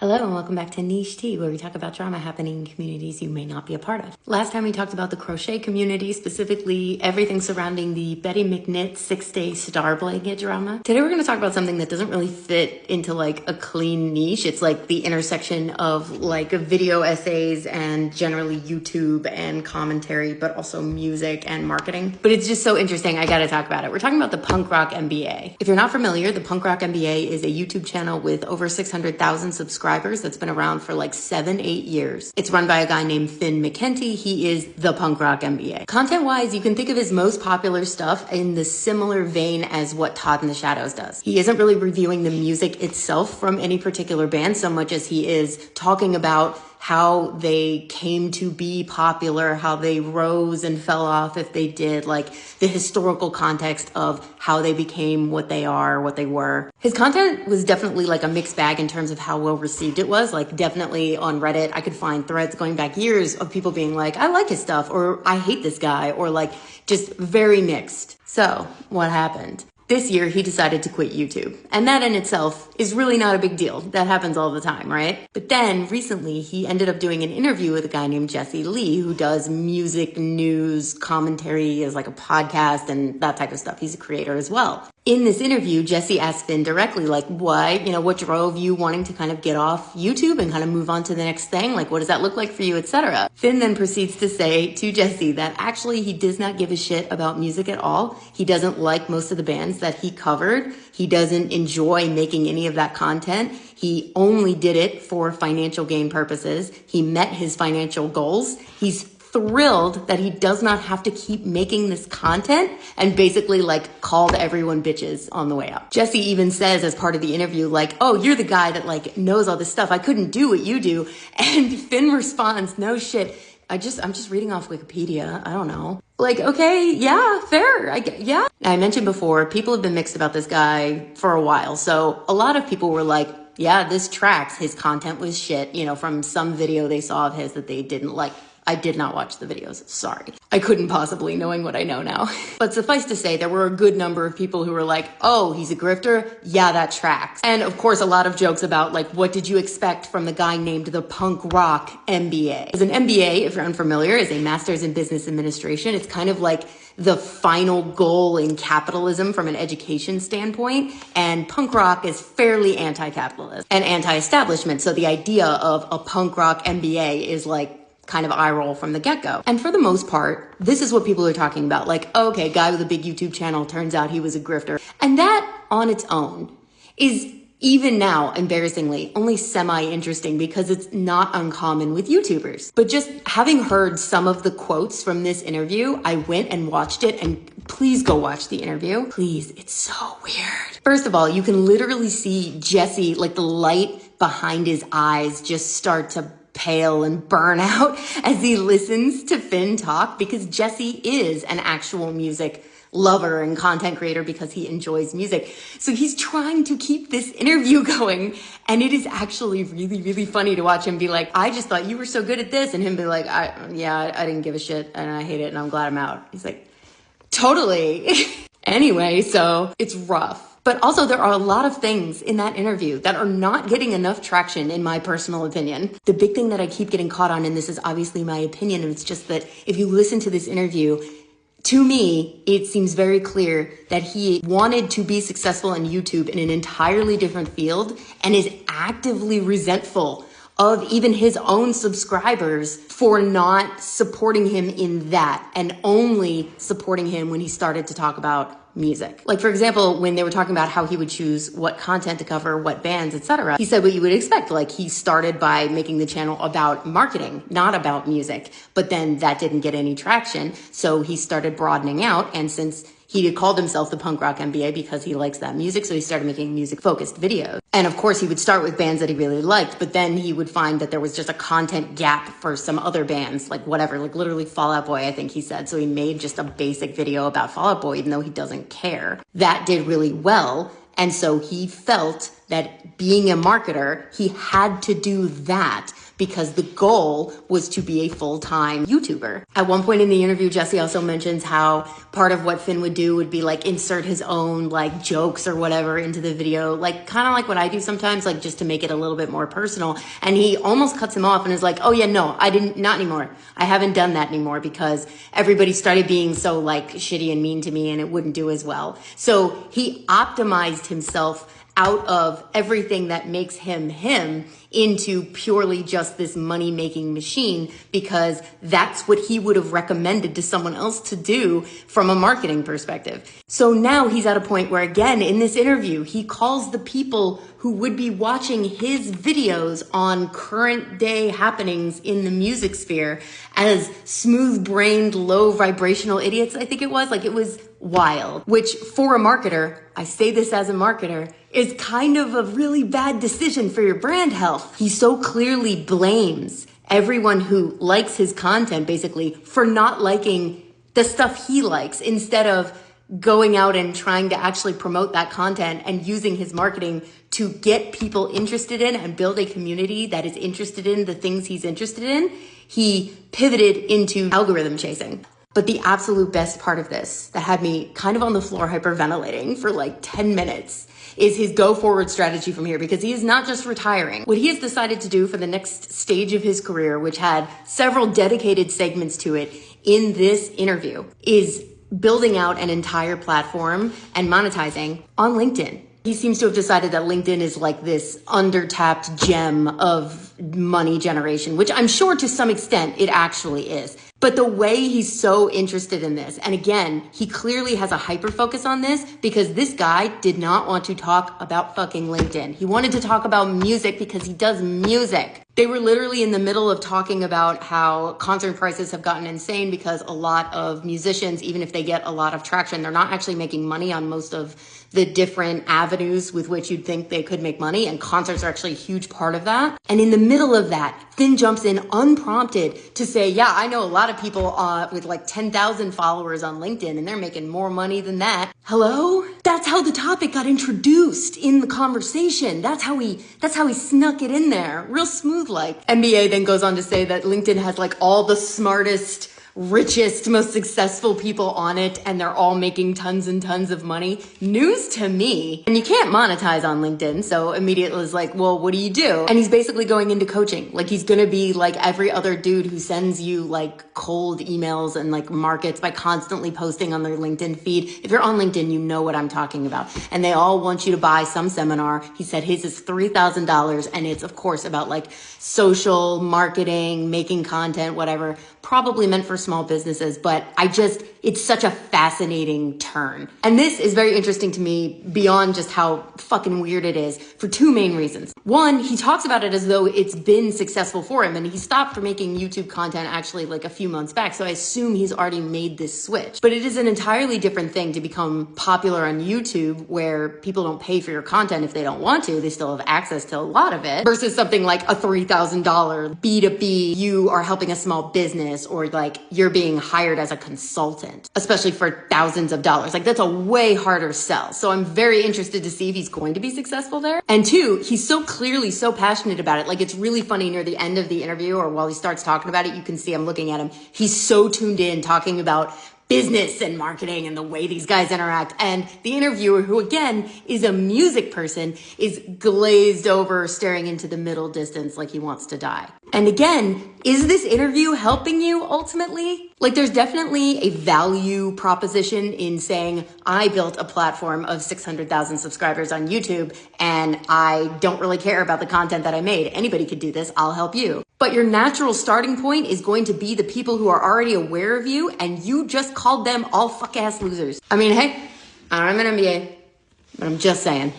Hello and welcome back to Niche Tea, where we talk about drama happening in communities you may not be a part of. Last time we talked about the crochet community, specifically everything surrounding the Betty McKnitt 6-day star blanket drama. Today we're going to talk about something that doesn't really fit into like a clean niche. It's like the intersection of like video essays and generally YouTube and commentary, but also music and marketing. But it's just so interesting, I gotta talk about it. We're talking about the Punk Rock MBA. If you're not familiar, the Punk Rock MBA is a YouTube channel with over 600,000 subscribers that's been around for like 7-8 years. It's run by a guy named Finn McKenty. He is the Punk Rock MBA. Content-wise, you can think of his most popular stuff in the similar vein as what Todd in the Shadows does. He isn't really reviewing the music itself from any particular band so much as he is talking about how they came to be popular, how they rose and fell off if they did, like the historical context of how they became what they are, what they were. His content was definitely like a mixed bag in terms of how well received it was. Like definitely on Reddit, I could find threads going back years of people being like, I like his stuff, or I hate this guy, or like just very mixed. So what happened? This year, he decided to quit YouTube. And that in itself is really not a big deal. That happens all the time, right? But then recently, he ended up doing an interview with a guy named Jesse Lee, who does music, news, commentary as like a podcast and that type of stuff. He's a creator as well. In this interview, Jesse asked Finn directly, like, what drove you wanting to kind of get off YouTube and kind of move on to the next thing? Like, what does that look like for you, etc. Finn then proceeds to say to Jesse that actually he does not give a shit about music at all. He doesn't like most of the bands that he covered. He doesn't enjoy making any of that content. He only did it for financial gain purposes. He met his financial goals. He's thrilled that he does not have to keep making this content, and basically like called everyone bitches on the way up. Jesse even says as part of the interview, like, oh, you're the guy that like knows all this stuff. I couldn't do what you do. And Finn responds, no shit. I'm just reading off Wikipedia. I don't know. Like, okay, yeah, fair. Yeah. I mentioned before, people have been mixed about this guy for a while. So a lot of people were like, yeah, this tracks. His content was shit, from some video they saw of his that they didn't like. I did not watch the videos. Sorry. I couldn't possibly, knowing what I know now. But suffice to say, there were a good number of people who were like, oh, he's a grifter? Yeah, that tracks. And of course, a lot of jokes about like, what did you expect from the guy named the Punk Rock MBA? As an MBA, if you're unfamiliar, is a Master's in Business Administration. It's kind of like the final goal in capitalism from an education standpoint. And punk rock is fairly anti-capitalist and anti-establishment. So the idea of a punk rock MBA is like, kind of eye roll from the get-go. And for the most part, this is what people are talking about. Like, okay, guy with a big YouTube channel, turns out he was a grifter. And that on its own is even now, embarrassingly, only semi-interesting because it's not uncommon with YouTubers. But just having heard some of the quotes from this interview, I went and watched it, and please go watch the interview. Please, it's so weird. First of all, you can literally see Jesse, like the light behind his eyes just start to pale and burn out as he listens to Finn talk, because Jesse is an actual music lover and content creator because he enjoys music. So he's trying to keep this interview going, and it is actually really, really funny to watch him be like, I just thought you were so good at this, and him be like, I didn't give a shit and I hate it and I'm glad I'm out. He's like, totally. Anyway, so it's rough. But also there are a lot of things in that interview that are not getting enough traction, in my personal opinion. The big thing that I keep getting caught on, and this is obviously my opinion, and it's just that if you listen to this interview, to me, it seems very clear that he wanted to be successful in YouTube in an entirely different field and is actively resentful of even his own subscribers for not supporting him in that and only supporting him when he started to talk about music. Like, for example, when they were talking about how he would choose what content to cover, what bands, etc., he said what you would expect. Like, he started by making the channel about marketing, not about music. But then that didn't get any traction. So he started broadening out. And since he had called himself the Punk Rock MBA because he likes that music, so he started making music-focused videos. And of course, he would start with bands that he really liked, but then he would find that there was just a content gap for some other bands, like whatever, like literally Fall Out Boy, I think he said. So he made just a basic video about Fall Out Boy, even though he doesn't care. That did really well. And so he felt that being a marketer, he had to do that because the goal was to be a full-time YouTuber. At one point in the interview, Jesse also mentions how part of what Finn would do would be like insert his own like jokes or whatever into the video, like kind of like what I do sometimes, like just to make it a little bit more personal. And he almost cuts him off and is like, oh yeah, no, not anymore. I haven't done that anymore because everybody started being so like shitty and mean to me and it wouldn't do as well. So he optimized himself out of everything that makes him him into purely just this money-making machine, because that's what he would have recommended to someone else to do from a marketing perspective. So now he's at a point where, again, in this interview, he calls the people who would be watching his videos on current day happenings in the music sphere as smooth-brained, low vibrational idiots, I think it was. Like, it was wild, which for a marketer, I say this as a marketer, is kind of a really bad decision for your brand health. He so clearly blames everyone who likes his content basically for not liking the stuff he likes, instead of going out and trying to actually promote that content and using his marketing to get people interested in and build a community that is interested in the things he's interested in. He pivoted into algorithm chasing. But the absolute best part of this that had me kind of on the floor hyperventilating for like 10 minutes is his go forward strategy from here, because he is not just retiring. What he has decided to do for the next stage of his career, which had several dedicated segments to it in this interview, is building out an entire platform and monetizing on LinkedIn. He seems to have decided that LinkedIn is like this under-tapped gem of money generation, which I'm sure to some extent it actually is. But the way he's so interested in this, and again, he clearly has a hyper focus on this because this guy did not want to talk about fucking LinkedIn. He wanted to talk about music because he does music. They were literally in the middle of talking about how concert prices have gotten insane because a lot of musicians, even if they get a lot of traction, they're not actually making money on most of the different avenues with which you'd think they could make money, and concerts are actually a huge part of that. And in the middle of that, Finn jumps in unprompted to say, yeah, I know a lot of people with like 10,000 followers on LinkedIn and they're making more money than that. Hello? That's how the topic got introduced in the conversation. That's how he snuck it in there, real smooth like. MBA then goes on to say that LinkedIn has like all the smartest, richest, most successful people on it, and they're all making tons and tons of money. News to me. And you can't monetize on LinkedIn, so immediately it's like, well, what do you do? And he's basically going into coaching. Like, he's gonna be like every other dude who sends you like cold emails and like markets by constantly posting on their LinkedIn feed. If you're on LinkedIn, you know what I'm talking about. And they all want you to buy some seminar. He said his is $3,000, and it's of course about like social marketing, making content, whatever, probably meant for small businesses, but it's such a fascinating turn. And this is very interesting to me beyond just how fucking weird it is for two main reasons. One, he talks about it as though it's been successful for him, and he stopped making YouTube content actually like a few months back, so I assume he's already made this switch. But it is an entirely different thing to become popular on YouTube, where people don't pay for your content if they don't want to. They still have access to a lot of it, versus something like a $3,000 B2B, you are helping a small business, or like you're being hired as a consultant, especially for thousands of dollars. Like, that's a way harder sell. So I'm very interested to see if he's going to be successful there. And two, he's so clearly so passionate about it. Like, it's really funny near the end of the interview, or while he starts talking about it, you can see I'm looking at him. He's so tuned in talking about business and marketing and the way these guys interact. And the interviewer, who again is a music person, is glazed over, staring into the middle distance like he wants to die. And again, is this interview helping you ultimately? Like, there's definitely a value proposition in saying, I built a platform of 600,000 subscribers on YouTube, and I don't really care about the content that I made. Anybody could do this. I'll help you. But your natural starting point is going to be the people who are already aware of you, and you just called them all fuck-ass losers. I mean, hey, I'm an MBA, but I'm just saying.